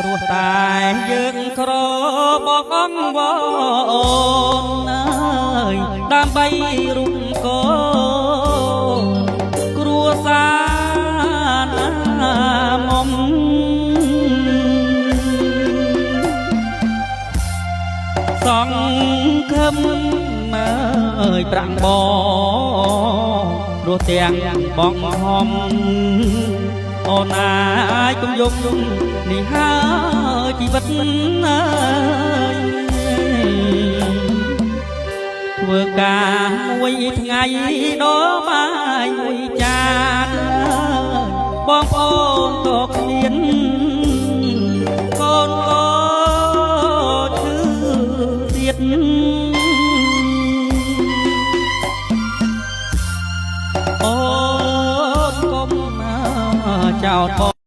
ព្រោះតែយើងក្របងអង្គវអូនអើយដើម្បីរូបកូនគ្រួសារណាមុំសង្ឃឹមអើយប្រាំងបងព្រោះទាំងបងហំអូនអាចគំយំនេះហើយជីវិតអើយធ្វើការមួយថ្ងៃដល់បាយមួយចានបងប្អូនតបគ្មានកូនក៏ឈឺទៀតអូនកុំចោល